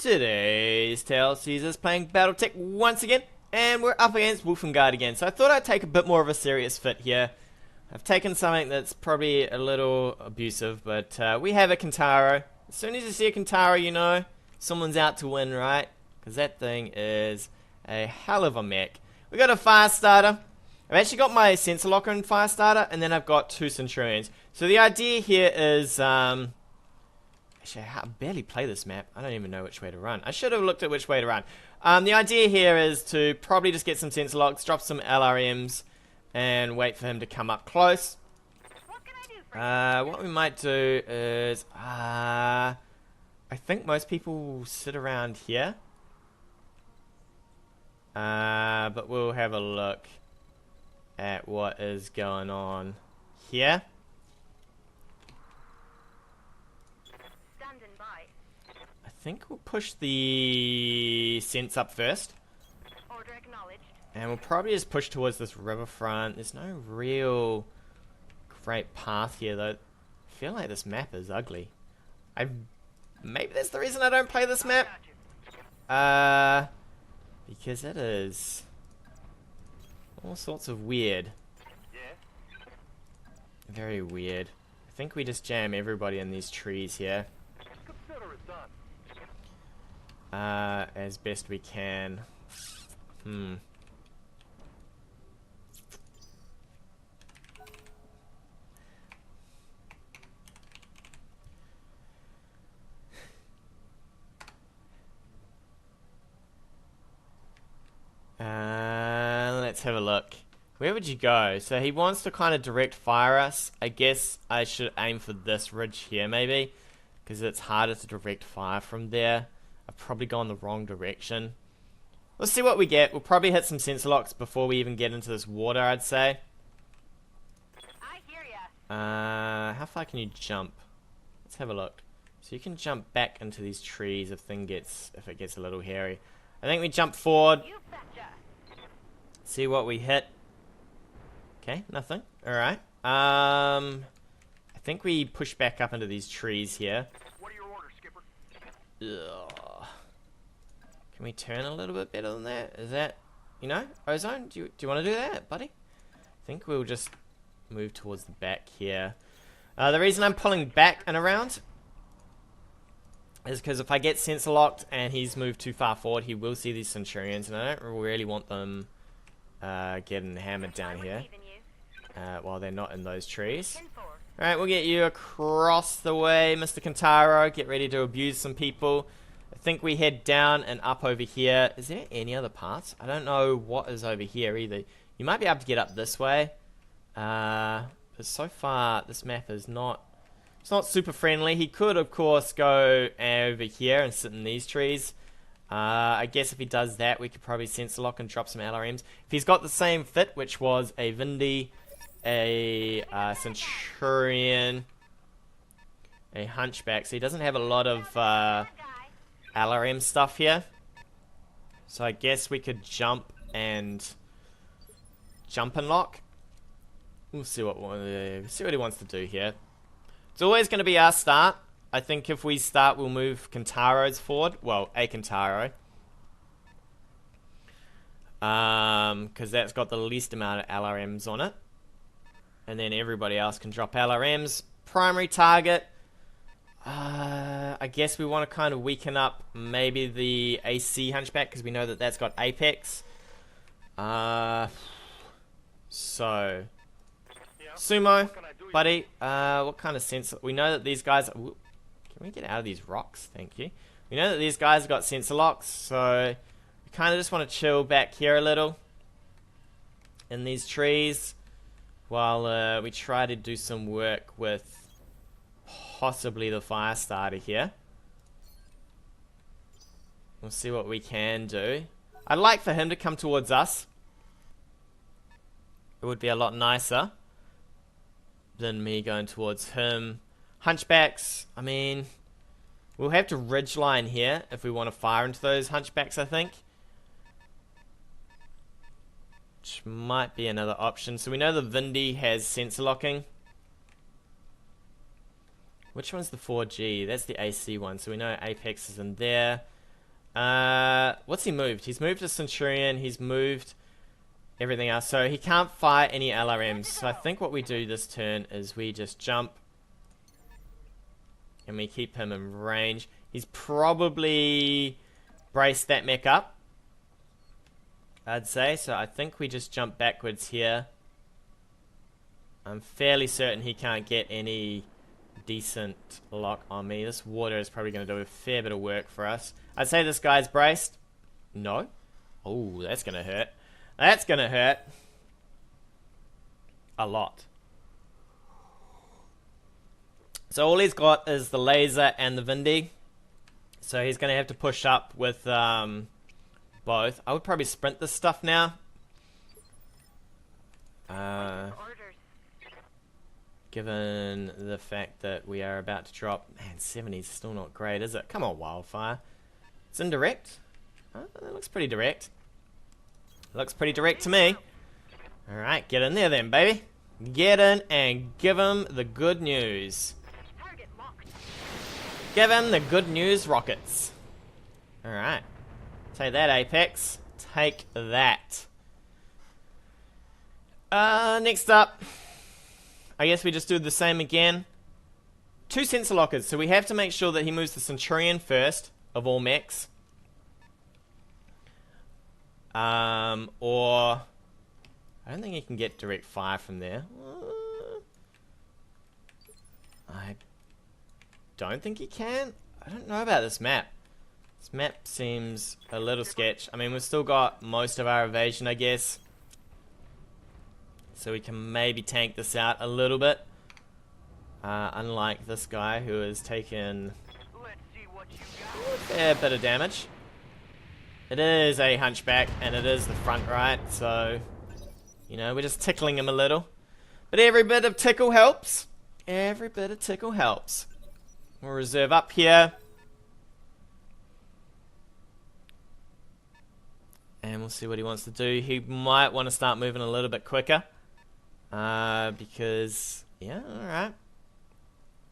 Today's tale sees us playing BattleTech once again, and we're up against Wolfenguard again, so I thought I'd take a bit more of a serious fit here. I've taken something that's probably a little abusive, but we have a Kintaro. As soon as you see a Kintaro, you know someone's out to win, right? Because that thing is a hell of a mech. We got a fire starter. I've actually got my sensor locker in fire starter, and then I've got 2 Centurions. So the idea here is, actually, I barely play this map. I don't even know which way to run. I should have looked at which way to run. The idea here is to probably just get some sensor locks, drop some LRMs, and wait for him to come up close. What we might do is, I think most people will sit around here. But we'll have a look at what is going on here. I think we'll push the sense up first. Order acknowledged. And we'll probably just push towards this riverfront. There's no real great path here though. I feel like this map is ugly. Maybe that's the reason I don't play this map. Because it is all sorts of weird. Very weird. I think we just jam everybody in these trees here. As best we can. Let's have a look. Where would you go? So he wants to kind of direct fire us. I guess I should aim for this ridge here maybe, because it's harder to direct fire from there. I've probably gone the wrong direction. Let's see what we get. We'll probably hit some sensor locks before we even get into this water, I'd say. I hear ya. How far can you jump? Let's have a look. So you can jump back into these trees if it gets a little hairy. I think we jump forward. You betcha. See what we hit. Okay, nothing. Alright. I think we push back up into these trees here. What are your orders, Skipper? Ugh. Can we turn a little bit better than that? Is that, you know, Ozone? Do you want to do that, buddy? I think we'll just move towards the back here. The reason I'm pulling back and around is because if I get sensor locked and he's moved too far forward, he will see these Centurions, and I don't really want them getting hammered down here while they're not in those trees. Alright, we'll get you across the way, Mr. Kintaro. Get ready to abuse some people. I think we head down and up over here. Is there any other paths? I don't know what is over here either. You might be able to get up this way. But so far, this map is not... It's not super friendly. He could, of course, go over here and sit in these trees. I guess if he does that, we could probably sensor lock and drop some LRMs. If he's got the same fit, which was a Vindy, a Centurion, a Hunchback, so he doesn't have a lot of LRM stuff here. So I guess we could jump and lock. We'll see what he wants to do here. It's always going to be our start. I think if we start, we'll move Kintaros forward. Well, a Kintaro. Because that's got the least amount of LRMs on it. And then everybody else can drop LRMs. Primary target. I guess we want to kind of weaken up maybe the AC Hunchback, because we know that that's got Apex. So... Sumo, buddy, what kind of sensor? We know that these guys... Can we get out of these rocks? Thank you. We know that these guys have got sensor locks, so we kind of just want to chill back here a little in these trees while we try to do some work with possibly the fire starter here. We'll see what we can do. I'd like for him to come towards us. It would be a lot nicer than me going towards him. Hunchbacks, I mean, we'll have to ridgeline here if we want to fire into those Hunchbacks, I think. Which might be another option. So we know the Vindy has sensor locking. Which one's the 4G? That's the AC one. So we know Apex is in there. What's he moved? He's moved a Centurion. He's moved everything else. So he can't fire any LRMs. So I think what we do this turn is we just jump. And we keep him in range. He's probably braced that mech up, I'd say. So I think we just jump backwards here. I'm fairly certain he can't get any decent lock on me. This water is probably going to do a fair bit of work for us. I'd say this guy's braced. No. Oh, that's going to hurt. That's going to hurt. A lot. So all he's got is the laser and the Vindy. So he's going to have to push up with both. I would probably sprint this stuff now. Given the fact that we are about to drop... Man, 70 is still not great, is it? Come on, Wildfire. It's indirect. Oh, that looks pretty direct. Looks pretty direct to me. Alright, get in there then, baby. Get in and give him the good news. Give him the good news rockets. Alright. Take that, Apex. Take that. Next up... I guess we just do the same again. 2 sensor lockers, so we have to make sure that he moves the Centurion first of all mechs. Or I don't think he can get direct fire from there. I don't think he can. I don't know about this map. This map seems a little sketch. I mean, we've still got most of our evasion, I guess. So we can maybe tank this out a little bit. Unlike this guy who has taken a fair bit of damage. It is a hunchback and it is the front right, so you know, we're just tickling him a little. But every bit of tickle helps. Every bit of tickle helps. We'll reserve up here. And we'll see what he wants to do. He might want to start moving a little bit quicker. Because, yeah, alright.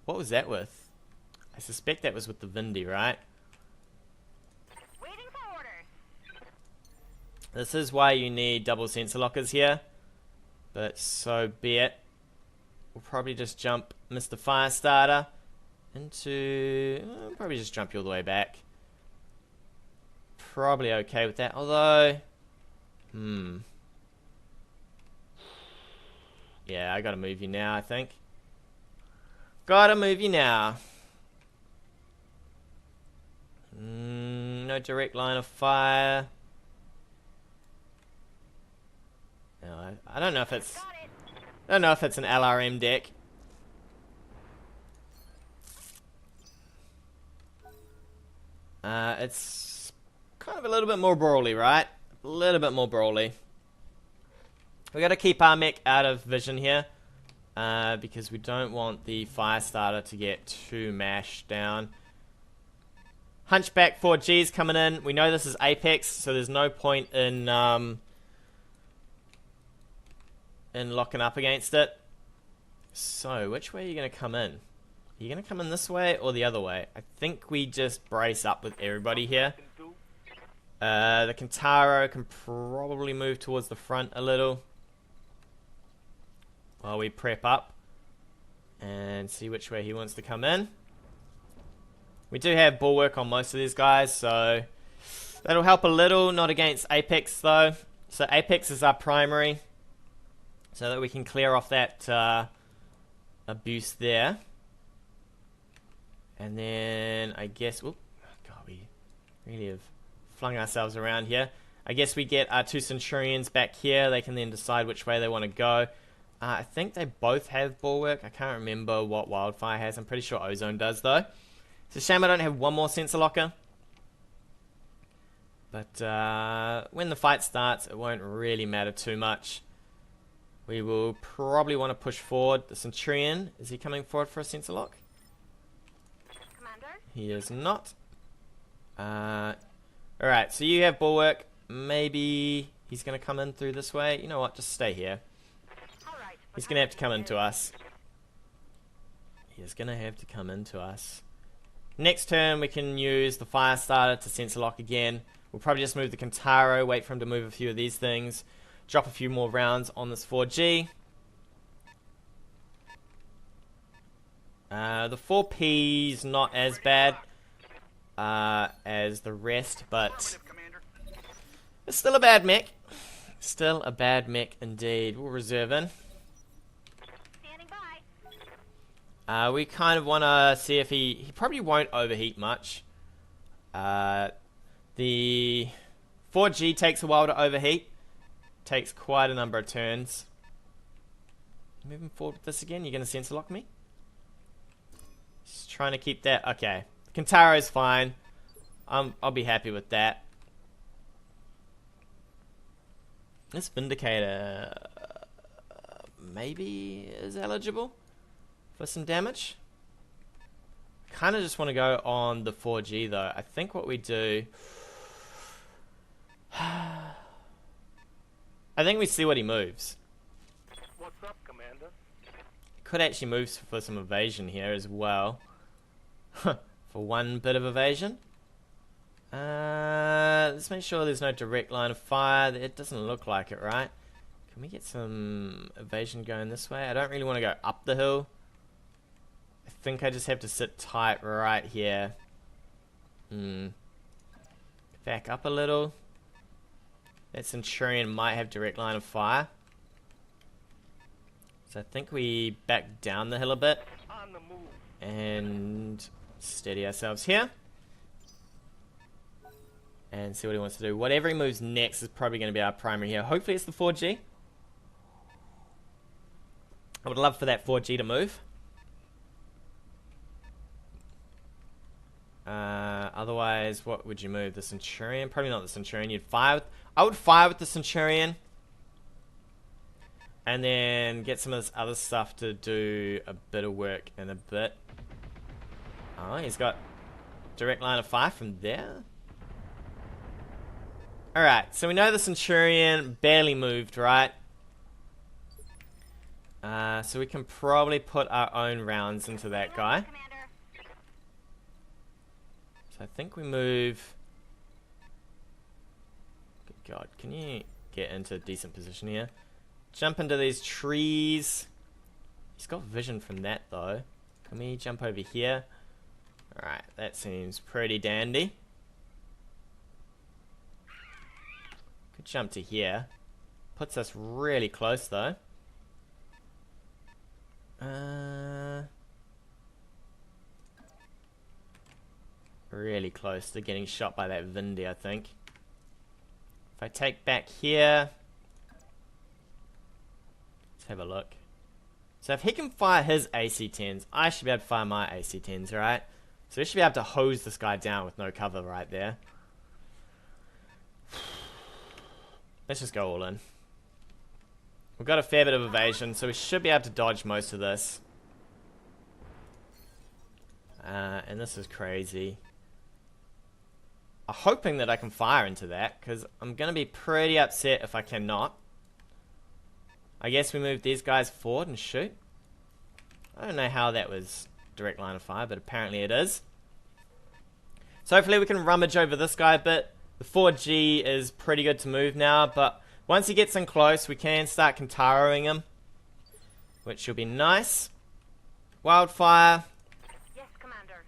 What was that with? I suspect that was with the Vindy, right? Waiting for orders. This is why you need double sensor lockers here. But so be it. We'll probably just jump Mr. Firestarter into... probably just jump you all the way back. Probably okay with that, although... Yeah, I gotta move you now, I think. Gotta move you now. No direct line of fire. No, I don't know if it's... I don't know if it's an LRM deck. It's kind of a little bit more brawly, right? A little bit more brawly. We gotta keep our mech out of vision here, because we don't want the Firestarter to get too mashed down. Hunchback 4G's coming in. We know this is Apex, so there's no point in locking up against it. So, which way are you gonna come in? Are you gonna come in this way or the other way? I think we just brace up with everybody here. The Kentaro can probably move towards the front a little while we prep up and see which way he wants to come in. We do have bulwark on most of these guys, so that'll help a little. Not against Apex though. So Apex is our primary, so that we can clear off that abuse there. And then I guess, God, we really have flung ourselves around here. I guess we get our 2 Centurions back here. They can then decide which way they want to go. I think they both have bulwark. I can't remember what Wildfire has. I'm pretty sure Ozone does though. It's a shame I don't have one more sensor locker. But when the fight starts, it won't really matter too much. We will probably want to push forward. The Centurion, is he coming forward for a sensor lock? Commander? He is not. Alright, so you have bulwark. Maybe he's going to come in through this way. You know what, just stay here. He's going to have to come into us. He is going to have to come into us. Next turn we can use the fire starter to sensor lock again. We'll probably just move the Kintaro, wait for him to move a few of these things, drop a few more rounds on this 4G. The 4P's not as bad as the rest, but it's still a bad mech. Still a bad mech indeed. We'll reserve in. Standing by. We kind of want to see if he probably won't overheat much. The 4G takes a while to overheat. Takes quite a number of turns. Moving forward with this again. You're going to sensor lock me? Just trying to keep that. Okay. Kintaro's fine. I'll be happy with that. This Vindicator maybe is eligible for some damage. Kind of just want to go on the 4G though. I think what we do... I think we see what he moves. What's up, Commander? Could actually move for some evasion here as well. For one bit of evasion. Let's make sure there's no direct line of fire. It doesn't look like it, right? Can we get some evasion going this way? I don't really want to go up the hill. I think I just have to sit tight right here. Back up a little. That Centurion might have direct line of fire. So I think we back down the hill a bit. On the move. And steady ourselves here. And see what he wants to do. Whatever he moves next is probably going to be our primary here. Hopefully it's the 4G. I would love for that 4G to move. Otherwise, what would you move? The Centurion? Probably not the Centurion. You'd fire with... I would fire with the Centurion. And then get some of this other stuff to do a bit of work in a bit. Oh, he's got direct line of fire from there. Alright, so we know the Centurion barely moved, right? So we can probably put our own rounds into that guy. Commander. So I think we move... Good God, can you get into a decent position here? Jump into these trees. He's got vision from that though. Can we jump over here? Alright, that seems pretty dandy. Could jump to here. Puts us really close though. Really close to getting shot by that Vindy, I think. If I take back here... Let's have a look. So if he can fire his AC-10s, I should be able to fire my AC-10s, right? So we should be able to hose this guy down with no cover right there. Let's just go all in. We've got a fair bit of evasion, so we should be able to dodge most of this. And this is crazy. I'm hoping that I can fire into that, because I'm going to be pretty upset if I cannot. I guess we move these guys forward and shoot. I don't know how that was direct line of fire, but apparently it is. So hopefully we can rummage over this guy a bit. The 4G is pretty good to move now, but once he gets in close, we can start Kintaroing him, which will be nice. Wildfire. Yes, Commander.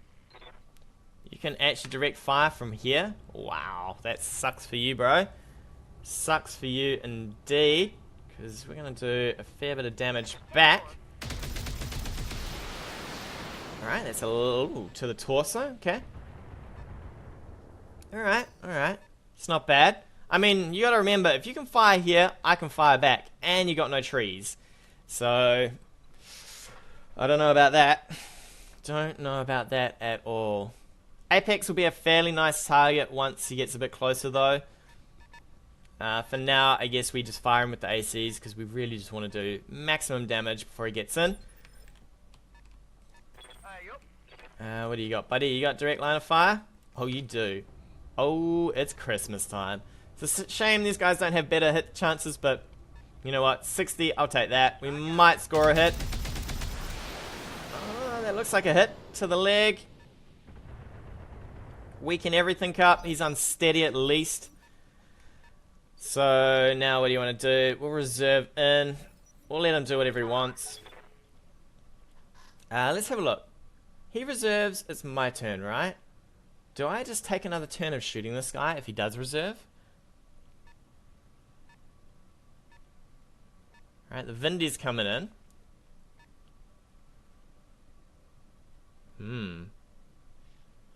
You can actually direct fire from here. Wow, that sucks for you, bro. Sucks for you indeed, because we're going to do a fair bit of damage back. Alright, that's a little to the torso, okay. Alright, alright. It's not bad. I mean, you gotta remember, if you can fire here, I can fire back. And you got no trees. So, I don't know about that. Don't know about that at all. Apex will be a fairly nice target once he gets a bit closer though. For now, I guess we just fire him with the ACs because we really just want to do maximum damage before he gets in. What do you got, buddy? You got direct line of fire? Oh, you do. Oh, it's Christmas time. It's a shame these guys don't have better hit chances, but you know what? 60, I'll take that. We might score a hit. Oh, that looks like a hit to the leg. weaken everything up. He's unsteady at least. So now what do you want to do? We'll reserve in. We'll let him do whatever he wants. Let's have a look. He reserves. It's my turn, right? Do I just take another turn of shooting this guy if he does reserve? Alright, the Vindy's coming in. What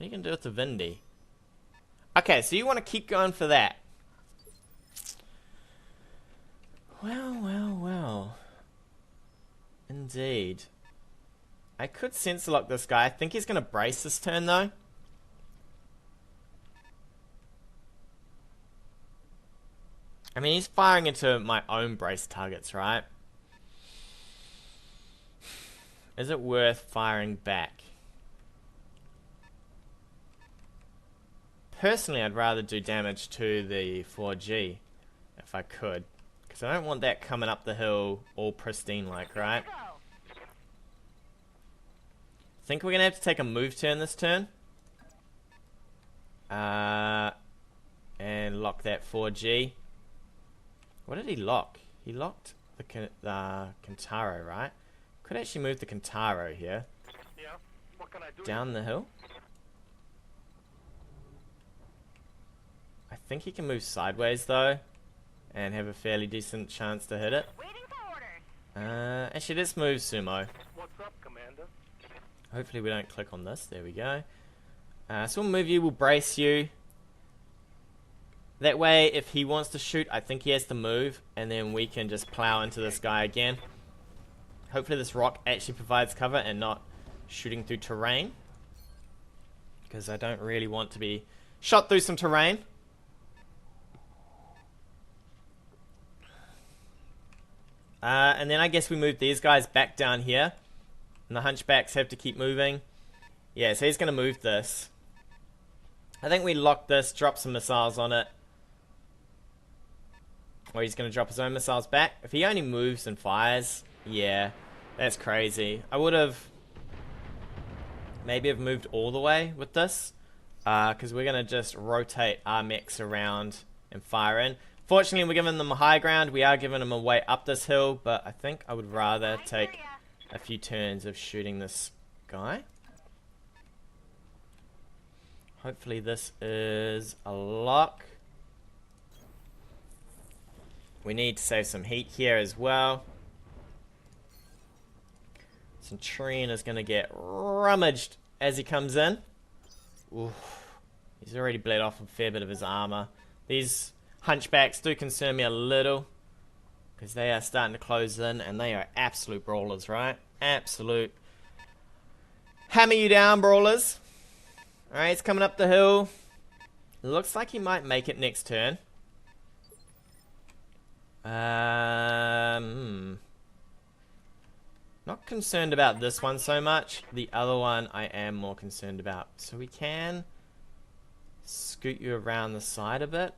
are you going to do with the Vindy? Okay, so you want to keep going for that. Well. Indeed. I could sense lock this guy. I think he's going to brace this turn, though. I mean, he's firing into my own brace targets, right? Is it worth firing back? Personally, I'd rather do damage to the 4G, if I could. Because I don't want that coming up the hill all pristine-like, right? Think we're going to have to take a move turn this turn. And lock that 4G. What did he lock? He locked the Kentaro, right? Could actually move the Kentaro here. Yeah. What can I do? Down the hill. I think he can move sideways, though. And have a fairly decent chance to hit it. Waiting for orders. Actually, let's move Sumo. What's up, Commander? Hopefully we don't click on this. There we go. So we'll move you, we'll brace you. That way, if he wants to shoot, I think he has to move, and then we can just plow into this guy again. Hopefully this rock actually provides cover and not shooting through terrain. Because I don't really want to be shot through some terrain. And then I guess we move these guys back down here. And the hunchbacks have to keep moving. Yeah, so he's going to move this. I think we lock this, drop some missiles on it. Or he's going to drop his own missiles back. If he only moves and fires, yeah, that's crazy. I would have maybe have moved all the way with this. Because we're going to just rotate our mechs around and fire in. Fortunately, we're giving them a high ground. We are giving them a way up this hill. But I think I would rather take a few turns of shooting this guy. Hopefully this is a lock. We need to save some heat here as well. Centurion is going to get rummaged as he comes in. Oof. He's already bled off a fair bit of his armor. These hunchbacks do concern me a little. Because they are starting to close in. And they are absolute brawlers, right? Absolute. Hammer you down, brawlers. Alright, he's coming up the hill. Looks like he might make it next turn. Not concerned about this one so much. The other one I am more concerned about. So we can scoot you around the side a bit.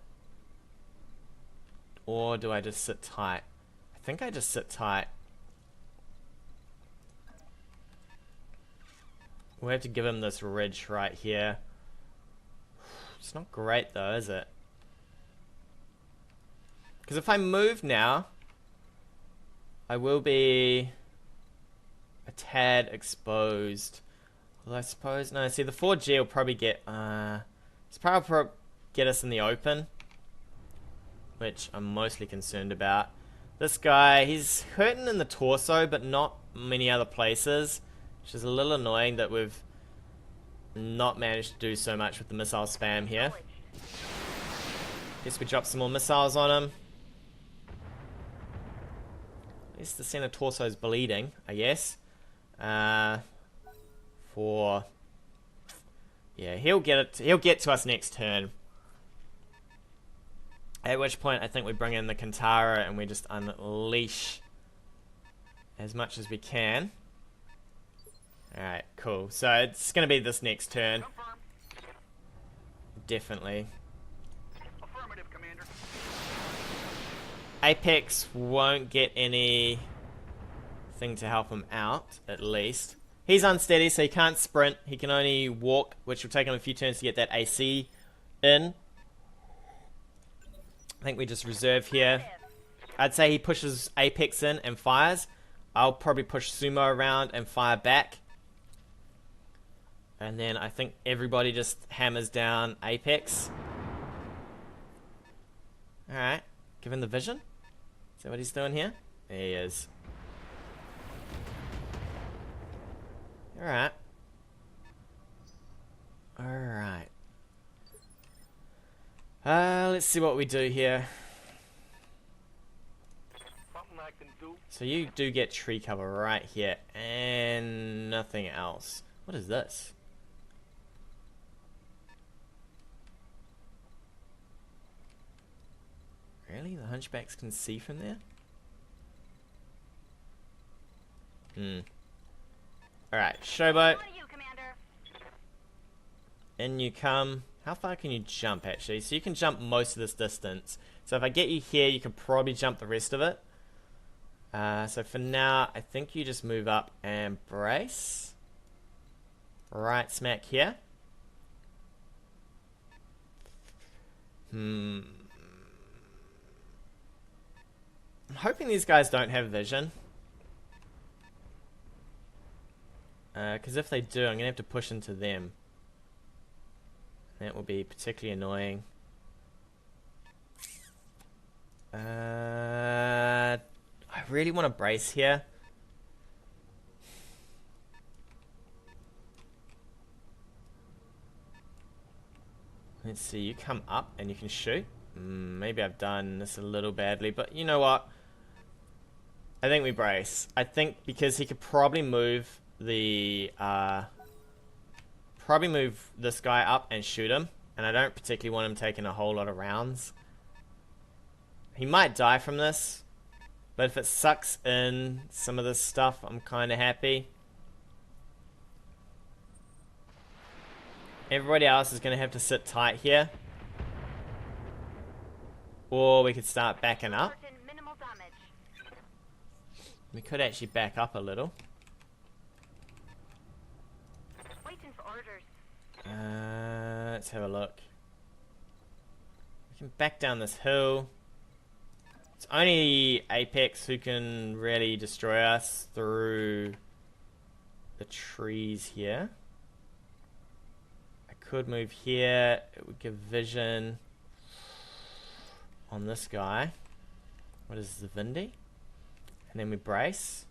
Or do I just sit tight? I think I just sit tight. We'll have to give him this ridge right here. It's not great though, is it? Because if I move now, I will be a tad exposed. Well, I suppose, no, see the 4G will probably get, it's probably get us in the open. Which I'm mostly concerned about. This guy, he's hurting in the torso, but not many other places. Which is a little annoying that we've not managed to do so much with the missile spam here. Guess we drop some more missiles on him. At least the center torso is bleeding, I guess. Yeah, he'll get it. He'll get to us next turn. At which point, I think we bring in the Kentaro and we just unleash as much as we can. Alright, cool. So it's going to be this next turn. Definitely. Affirmative, Commander. Apex won't get anything to help him out, at least. He's unsteady, so he can't sprint. He can only walk, which will take him a few turns to get that AC in. I think we just reserve here. I'd say he pushes Apex in and fires. I'll probably push Sumo around and fire back. And then I think everybody just hammers down Apex. Alright. Give him the vision. Is that what he's doing here? There he is. Alright. Alright. Let's see what we do here. Something I can do. So you do get tree cover right here. And nothing else. What is this? Really? The hunchbacks can see from there? Alright, showboat. On you, Commander. In you come. How far can you jump, actually? So you can jump most of this distance. So if I get you here, you can probably jump the rest of it. So for now, I think you just move up and brace. Right smack here. I'm hoping these guys don't have vision. Because if they do, I'm going to have to push into them. That will be particularly annoying. I really want to brace here. Let's see, you come up and you can shoot. Maybe I've done this a little badly, but you know what? I think we brace. I think because he could probably move the move this guy up and shoot him, and I don't particularly want him taking a whole lot of rounds. He might die from this, but if it sucks in some of this stuff, I'm kind of happy. Everybody else is going to have to sit tight here, or we could start backing up. Minimal damage. We could actually back up a little. Waiting for orders. Let's have a look. We can back down this hill. It's only Apex who can really destroy us through the trees here. I could move here. It would give vision on this guy. What is the Vindy? And then we brace.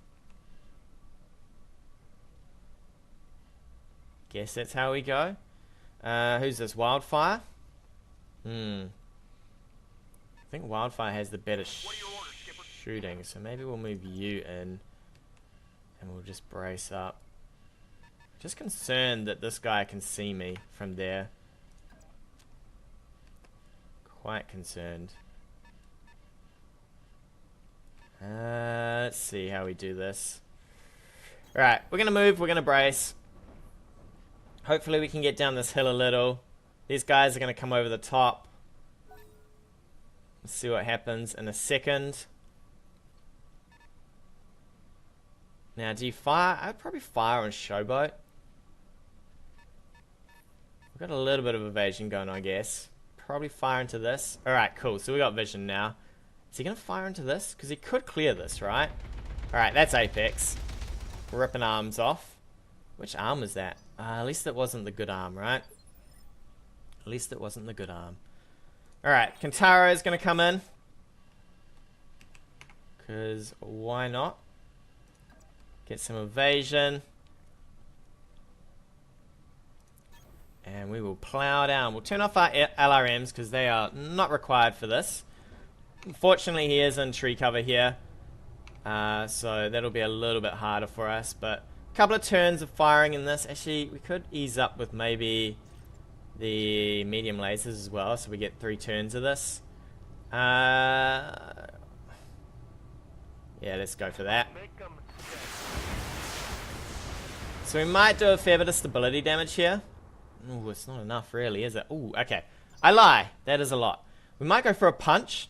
Guess that's how we go. Who's this? Wildfire? I think Wildfire has the better shooting, so maybe we'll move you in and we'll just brace up. Just concerned that this guy can see me from there. Quite concerned. Let's see how we do this. Alright, we're gonna move, we're gonna brace. Hopefully we can get down this hill a little. These guys are gonna come over the top. Let's see what happens in a second. Now, do you fire? I'd probably fire on Showboat. We've got a little bit of evasion going on, I guess. Probably fire into this. Alright, cool. So we got vision now. Is he going to fire into this? Because he could clear this, right? Alright, that's Apex. Ripping arms off. Which arm was that? At least it wasn't the good arm, right? At least it wasn't the good arm. Alright, Kentaro is going to come in. Because why not? Get some evasion. And we will plow down. We'll turn off our LRMs because they are not required for this. Unfortunately, he is in tree cover here. So that'll be a little bit harder for us. But a couple of turns of firing in this. Actually, we could ease up with maybe the medium lasers as well, so we get 3 turns of this. Yeah, let's go for that. So we might do a fair bit of stability damage here. Ooh, it's not enough really, is it? Ooh, okay. I lie. That is a lot. We might go for a punch.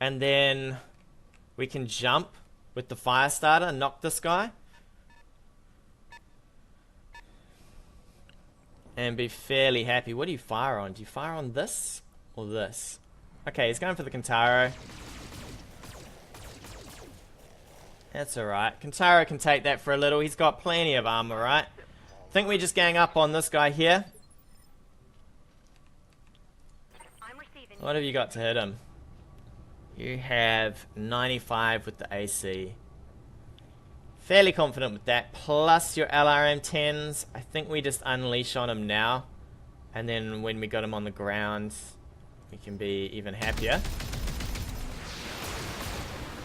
And then we can jump with the fire starter and knock this guy. And be fairly happy. What do you fire on? Do you fire on this or this? Okay, he's going for the Kintaro. That's alright. Kintaro can take that for a little. He's got plenty of armor, right? I think we just gang up on this guy here. I'm receiving. What have you got to hit him? You have 95 with the AC. Fairly confident with that. Plus your LRM-10s. I think we just unleash on him now. And then when we got him on the ground, we can be even happier.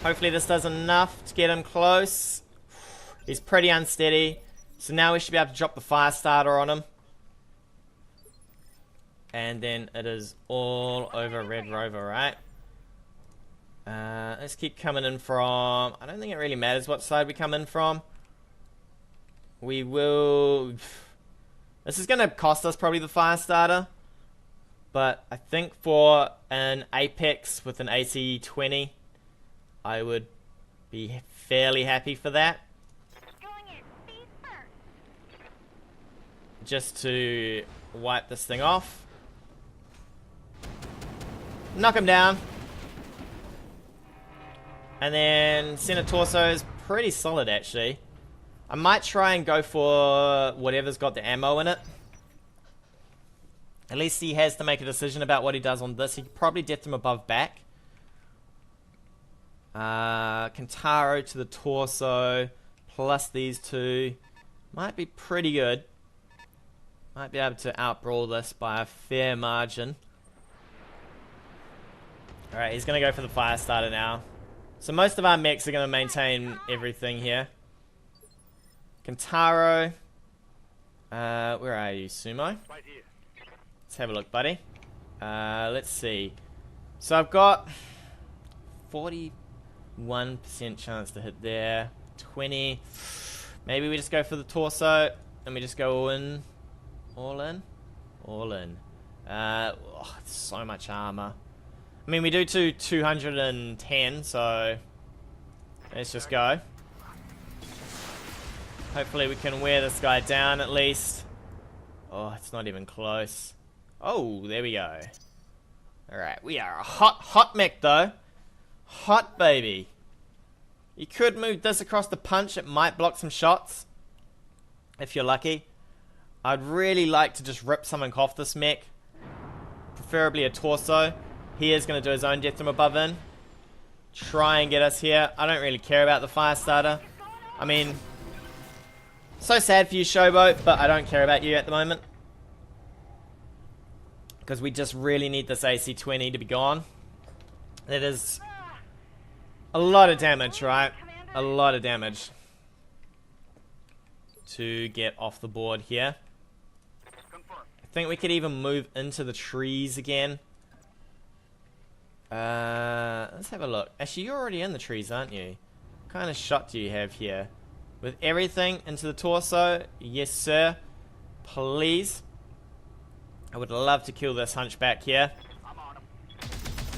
Hopefully this does enough to get him close. He's pretty unsteady. So now we should be able to drop the fire starter on him. And then it is all over Red Rover, right? Let's keep coming in from... I don't think it really matters what side we come in from. We will... This is going to cost us probably the fire starter. But I think for an Apex with an AC 20, I would be fairly happy for that. Going in. Speed first. Just to wipe this thing off. Knock him down. And then center torso is pretty solid actually. I might try and go for whatever's got the ammo in it. At least he has to make a decision about what he does on this. He could probably death him above back. Kintaro to the torso plus these two might be pretty good. Might be able to outbrawl this by a fair margin. Alright, he's going to go for the fire starter now. So most of our mechs are going to maintain everything here. Kintaro. Where are you, Sumo? Right here. Let's have a look, buddy. Let's see. So I've got 41% chance to hit there. 20. Maybe we just go for the torso. And we just go all in. All in? All in. So much armor. I mean, we do 210, so let's just go. Hopefully we can wear this guy down at least. Oh, it's not even close. Oh, there we go. Alright, we are a hot mech though. Hot baby. You could move this across the punch, it might block some shots. If you're lucky. I'd really like to just rip something off this mech. Preferably a torso. He is going to do his own death from above in. Try and get us here. I don't really care about the fire starter. I mean, so sad for you, Showboat, but I don't care about you at the moment. Because we just really need this AC-20 to be gone. That is a lot of damage, right? A lot of damage to get off the board here. I think we could even move into the trees again. Let's have a look. Actually, you're already in the trees, aren't you? What kind of shot do you have here? With everything into the torso? Yes, sir. Please. I would love to kill this hunchback here.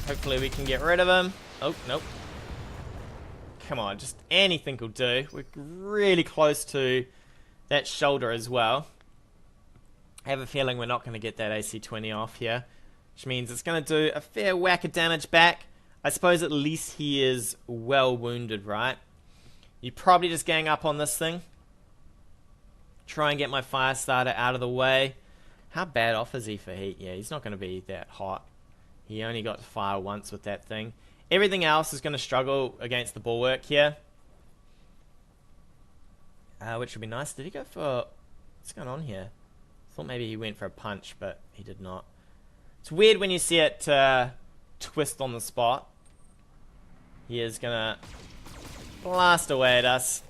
Hopefully we can get rid of him. Oh, nope. Come on, just anything will do. We're really close to that shoulder as well. I have a feeling we're not going to get that AC-20 off here. Which means it's going to do a fair whack of damage back. I suppose at least he is well wounded, right? You probably just gang up on this thing. Try and get my fire starter out of the way. How bad off is he for heat? Yeah, he's not going to be that hot. He only got to fire once with that thing. Everything else is going to struggle against the bulwark here. Which would be nice. Did he go for... What's going on here? I thought maybe he went for a punch, but he did not. It's weird when you see it twist on the spot. He is gonna blast away at us.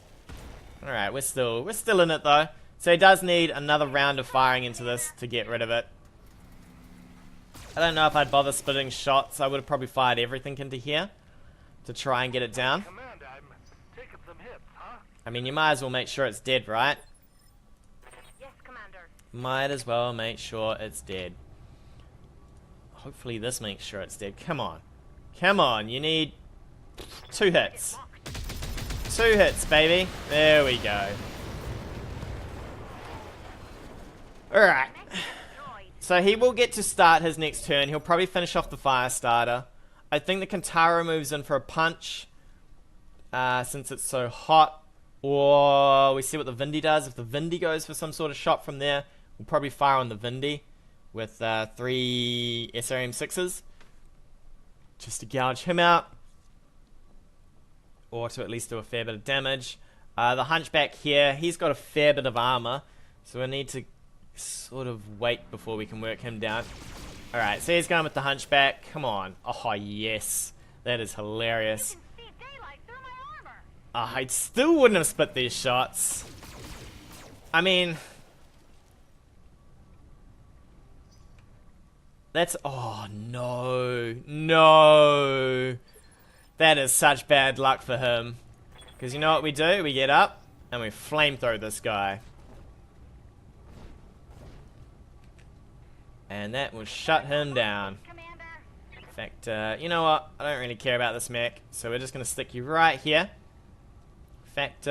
Alright, we're still in it though. So he does need another round of firing into this to get rid of it. I don't know if I'd bother splitting shots. I would have probably fired everything into here to try and get it down. Commander, I'm taking some hits, huh? I mean, you might as well make sure it's dead, right? Yes, Commander. Might as well make sure it's dead. Hopefully this makes sure it's dead. Come on. Come on, you need 2 hits. 2 hits, baby. There we go. Alright. So he will get to start his next turn. He'll probably finish off the fire starter. I think the Kentaro moves in for a punch. Since it's so hot. Or we see what the Vindy does. If the Vindy goes for some sort of shot from there, we'll probably fire on the Vindy with 3 SRM6s. Just to gouge him out. Or to at least do a fair bit of damage. The Hunchback here, he's got a fair bit of armor. So we need to sort of wait before we can work him down. Alright, so he's going with the Hunchback. Come on. Oh, yes. That is hilarious. I still wouldn't have split these shots. I mean... That's... Oh, no. No. That is such bad luck for him. Because you know what we do? We get up and we flamethrow this guy. And that will shut him down. In fact, you know what? I don't really care about this mech. So we're just going to stick you right here. In fact,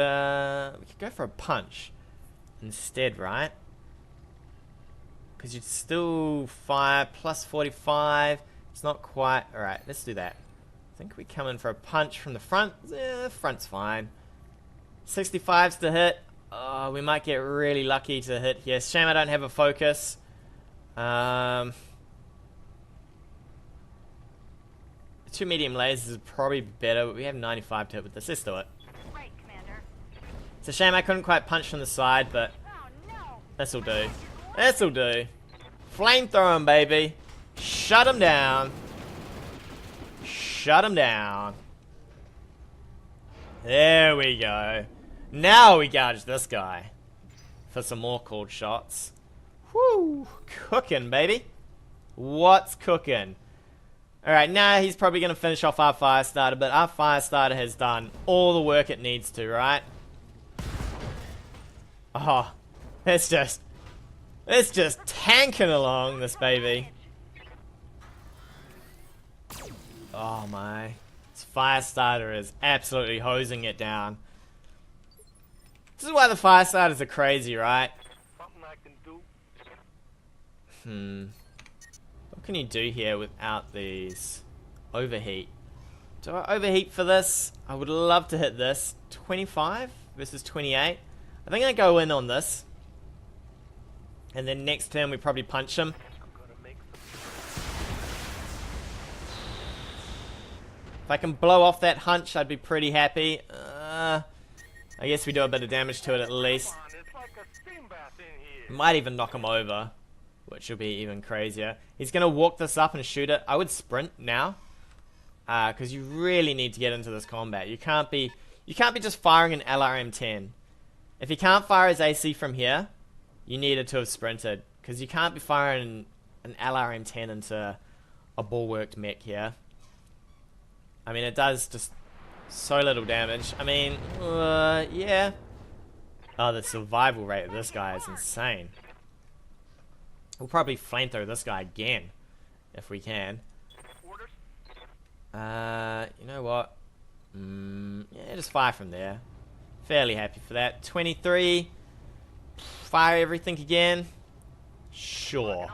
we could go for a punch instead, right? Because you'd still fire plus 45. It's not quite... Alright, let's do that. I think we come in for a punch from the front. The front's fine. 65's to hit. Oh, we might get really lucky to hit here. Shame I don't have a focus. 2 medium lasers is probably better, but we have 95 to hit with this. Let's do it. Right, Commander. It's a shame I couldn't quite punch from the side, but Oh no. this'll do. This'll do. Flamethrow him, baby. Shut him down. Shut him down. There we go. Now we gouge this guy for some more cold shots. Whoo! Cooking, baby. What's cooking? Alright, now he's probably going to finish off our fire starter, but our fire starter has done all the work it needs to, right? Oh, it's just tanking along, this baby. Oh my. This fire starter is absolutely hosing it down. This is why the fire starters are crazy, right? Something I can do. What can you do here without these? Overheat. Do I overheat for this? I would love to hit this. 25 versus 28. I think I go in on this. And then next turn we probably punch him. I'm gonna make If I can blow off that hunch, I'd be pretty happy. I guess we do a bit of damage to it at least. some. It's like a steam bath in here. Might even knock him over, which will be even crazier. He's gonna walk this up and shoot it. I would sprint now, because you really need to get into this combat. You can't be just firing an LRM-10. If you can't fire his AC from here, you needed to have sprinted, because you can't be firing an LRM-10 into a bulwarked mech here. I mean, it does just so little damage. I mean, yeah. Oh, the survival rate of this guy is insane. We'll probably flamethrow this guy again, if we can. Orders? You know what? Yeah, just fire from there. Fairly happy for that. 23. Fire everything again. Sure.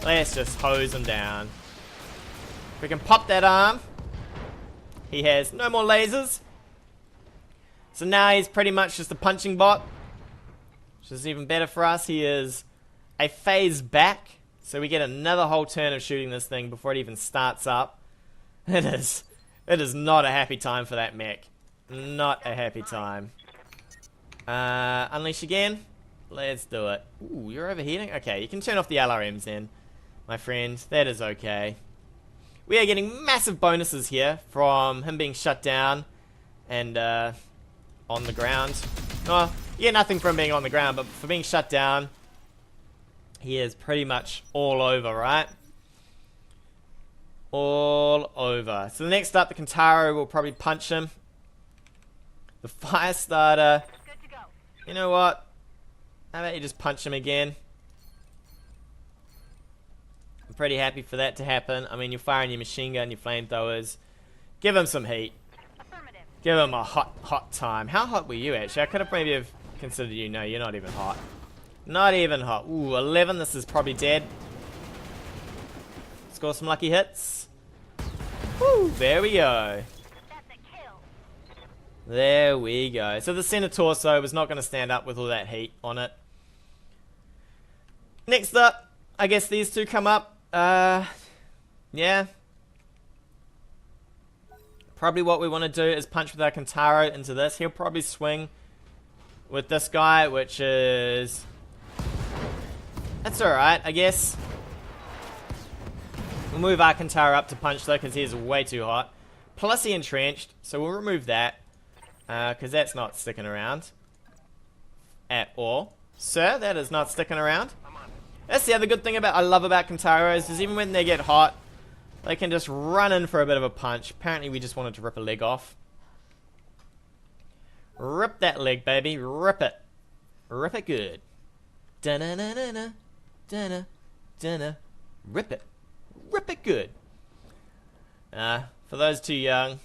Let's just hose him down. If we can pop that arm. He has no more lasers. So now he's pretty much just a punching bot. Which is even better for us. He is a phase back. So we get another whole turn of shooting this thing before it even starts up. It is not a happy time for that mech. Not a happy time. Unleash again. Let's do it. Ooh, you're overheating? Okay, you can turn off the LRMs then, my friend. That is okay. We are getting massive bonuses here from him being shut down and on the ground. Oh, you get nothing from being on the ground, but for being shut down, he is pretty much all over, right? All over. So the next up, the Kentaro will probably punch him. The fire starter. Good to go. You know what? How about you just punch him again? I'm pretty happy for that to happen. I mean, you're firing your machine gun, your flamethrowers. Give him some heat. Affirmative. Give him a hot time. How hot were you actually? I could have maybe have considered you. No, you're not even hot. Not even hot. Ooh, 11. This is probably dead. Score some lucky hits. Woo, there we go. That's a kill. There we go. So the center torso was not going to stand up with all that heat on it. Next up, I guess these two come up. Yeah. Probably what we want to do is punch with our Kentaro into this. He'll probably swing with this guy, which is... That's alright, I guess. We'll move our Kentaro up to punch though, because he is way too hot. Plus he entrenched, so we'll remove that. Because that's not sticking around. At all. Sir, that is not sticking around. That's the other good thing I love about Kentaros, is even when they get hot, they can just run in for a bit of a punch. Apparently we just wanted to rip a leg off. Rip that leg, baby. Rip it. Rip it good. Da-na-na-na-na. Da-na. Da-na. Rip it. Rip it good. For those too young,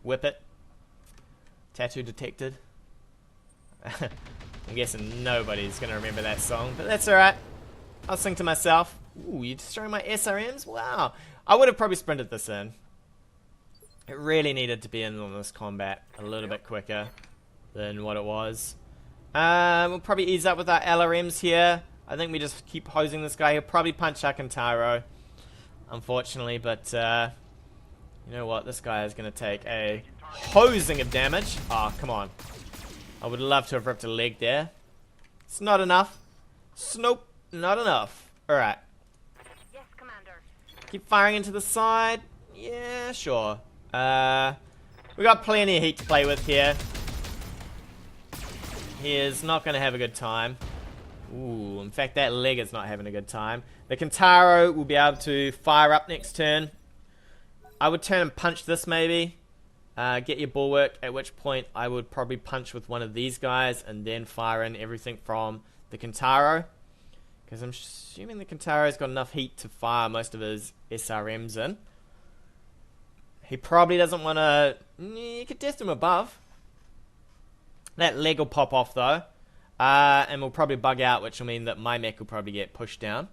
whip it. Tattoo detected. I'm guessing nobody's going to remember that song, but that's alright. I'll sing to myself. Ooh, you're destroying my SRMs? Wow. I would have probably sprinted this in. It really needed to be in on this combat a little bit quicker than what it was. We'll probably ease up with our LRMs here. I think we just keep hosing this guy. He'll probably punch our Kentaro, unfortunately, but you know what? This guy is going to take a hosing of damage. Oh, come on. I would love to have ripped a leg there. It's not enough. Nope, not enough. Alright. Yes, Commander. Keep firing into the side. Yeah, sure. We got plenty of heat to play with here. He is not going to have a good time. Ooh, in fact, that leg is not having a good time. The Kentaro will be able to fire up next turn. I would turn and punch this maybe. Get your bulwark, at which point I would probably punch with one of these guys and then fire in everything from the Kentaro. Because I'm assuming the Kentaro's got enough heat to fire most of his SRMs in. He probably doesn't want to... You could test him above. That leg will pop off though. And we'll probably bug out, which will mean that my mech will probably get pushed down.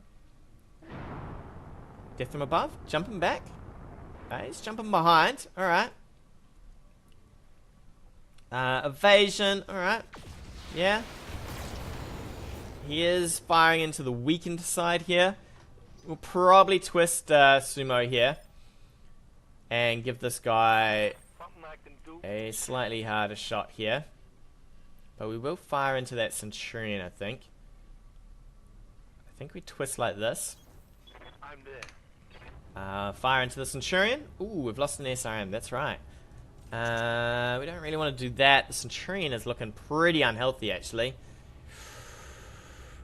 Death from above? Jumping back? He's jumping behind. Alright. Evasion. Alright. Yeah. He is firing into the weakened side here. We'll probably twist Sumo here. And give this guy a slightly harder shot here. But we will fire into that Centurion, I think. I think we twist like this. I'm there. Fire into the Centurion. Ooh, we've lost an SRM, that's right. We don't really want to do that. The Centurion is looking pretty unhealthy, actually.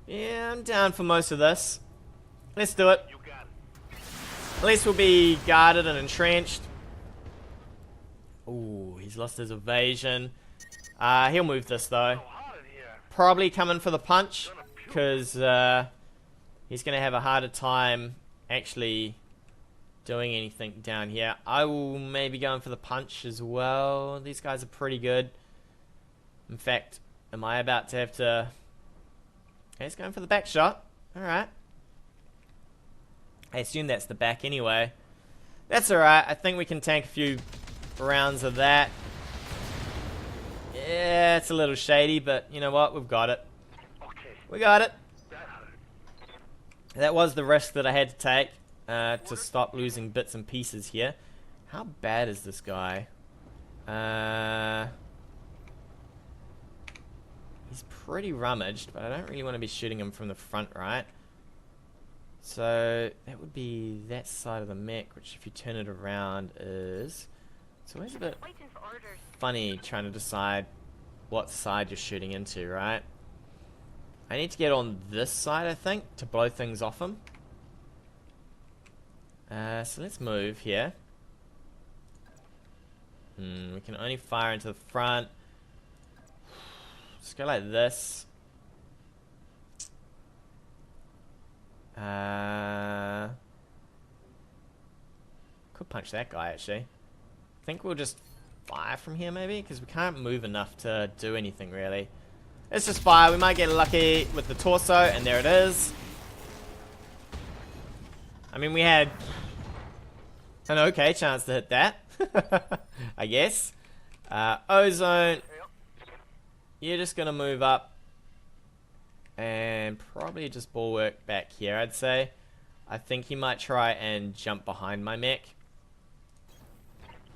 Yeah, I'm down for most of this. Let's do it. You got it. At least we'll be guarded and entrenched. Ooh, he's lost his evasion. He'll move this, though. So hot in here. Probably coming for the punch, because he's going to have a harder time actually doing anything down here. I will maybe go in for the punch as well. These guys are pretty good. In fact, am I about to have to... Okay, he's going for the back shot. Alright. I assume that's the back anyway. That's alright. I think we can tank a few rounds of that. Yeah, it's a little shady, but you know what? We've got it. Okay. We got it. That hurt. That was the risk that I had to take to stop losing bits and pieces here. How bad is this guy? He's pretty rummaged, but I don't really want to be shooting him from the front, right? So that would be that side of the mech, which if you turn it around is... It's always a bit Waiting for orders. funny trying to decide what side you're shooting into, right? I need to get on this side, I think, to blow things off him. So let's move here. We can only fire into the front. Let's go like this. Could punch that guy, actually. I think we'll just fire from here maybe? Because we can't move enough to do anything really. Let's just fire. We might get lucky with the torso, and there it is. I mean, we had an okay chance to hit that. I guess. Ozone. You're just going to move up. And probably just bulwark back here, I'd say. I think he might try and jump behind my mech.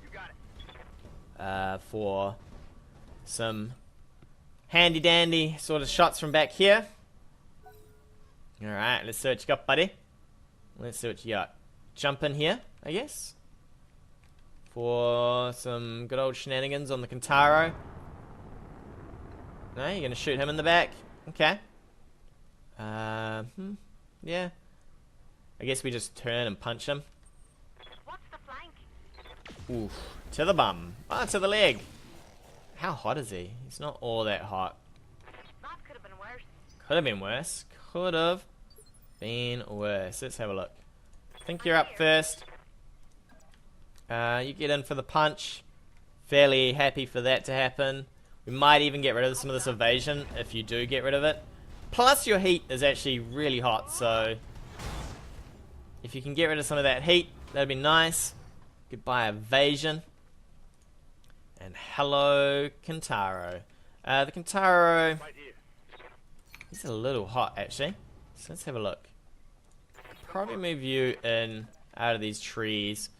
You got it. For some handy dandy sort of shots from back here. Alright, let's see what you got, buddy. Let's see what you got. Jump in here, I guess. For some good old shenanigans on the Kintaro. No, you're going to shoot him in the back. Okay. Yeah. I guess we just turn and punch him. What's the flank? Oof. To the bum. Ah, to the leg. How hot is he? He's not all that hot. That could have been worse. Could have been worse. Could have been worse. Let's have a look. I think you're up first. You get in for the punch. Fairly happy for that to happen. We might even get rid of some of this evasion if you do get rid of it. Plus your heat is actually really hot, so if you can get rid of some of that heat, that'd be nice. Goodbye evasion. And hello Kintaro. The Kintaro, Right here. he's a little hot actually. So let's have a look. Probably move you in out of these trees.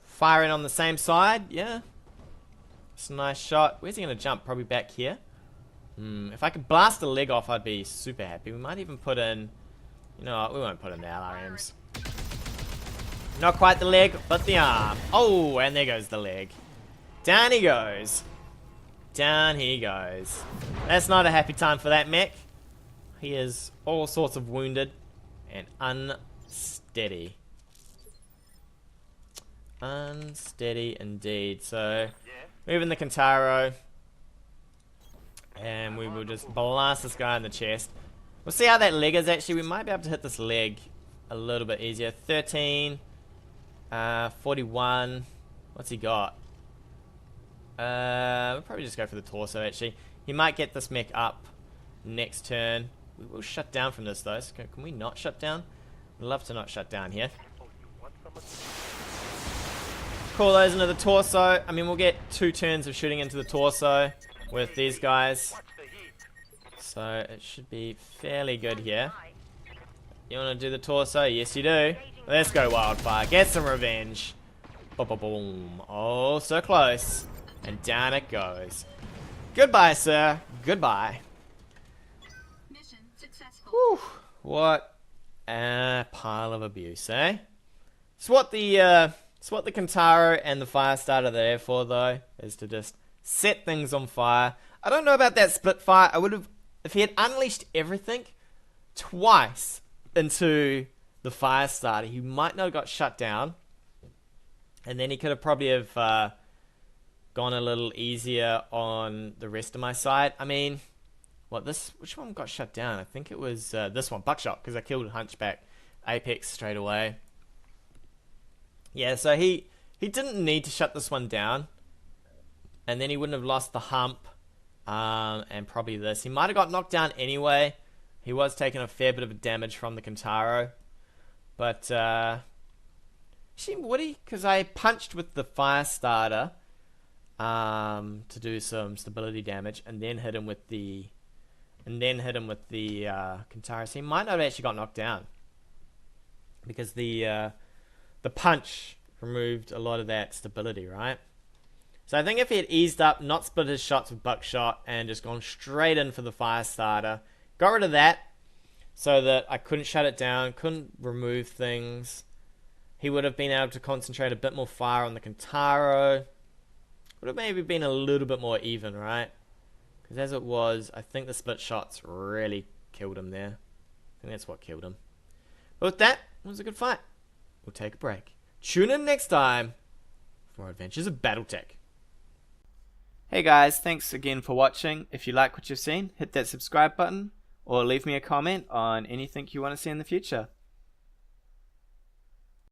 Firing on the same side, yeah. It's a nice shot. Where's he going to jump? Probably back here. If I could blast the leg off, I'd be super happy. We might even put in... You know what? We won't put in the LRMs. Not quite the leg, but the arm. Oh, and there goes the leg. Down he goes. Down he goes. That's not a happy time for that mech. He is all sorts of wounded and unsteady. Unsteady indeed. So, moving the Kintaro. And we will just blast this guy in the chest. We'll see how that leg is actually. We might be able to hit this leg a little bit easier. 13. 41. What's he got? We'll probably just go for the torso actually. He might get this mech up next turn. We will shut down from this though. So can we not shut down? I'd love to not shut down here. Call those into the torso. I mean, we'll get 2 turns of shooting into the torso with these guys. So it should be fairly good here. You want to do the torso? Yes, you do. Let's go Wildfire. Get some revenge. Boom, boom, boom. Oh, so close. And down it goes. Goodbye, sir. Goodbye. Mission successful. Whew. What a pile of abuse, eh? It's what the Kintaro and the Firestarter are there for, though, is to just set things on fire. I don't know about that split fire. I would have, if he had unleashed everything twice into the Firestarter, he might not have got shut down. And then he could have probably have gone a little easier on the rest of my side. I mean, which one got shut down? I think it was this one, Buckshot, because I killed Hunchback Apex straight away. Yeah, so he didn't need to shut this one down. And then he wouldn't have lost the hump. And probably this. He might have got knocked down anyway. He was taking a fair bit of damage from the Kintaro. But, actually, would he? Because I punched with the Firestarter to do some stability damage. And then hit him with the... Kintaro. So he might not have actually got knocked down. Because the punch removed a lot of that stability, right? So I think if he had eased up, not split his shots with Buckshot, and just gone straight in for the Firestarter, got rid of that, so that I couldn't shut it down, couldn't remove things, he would have been able to concentrate a bit more fire on the Kintaro. Would have maybe been a little bit more even, right? Because as it was, I think the split shots really killed him there. I think that's what killed him. But with that, it was a good fight. We'll take a break. Tune in next time for more adventures of BattleTech. Hey guys, thanks again for watching. If you like what you've seen, hit that subscribe button or leave me a comment on anything you want to see in the future.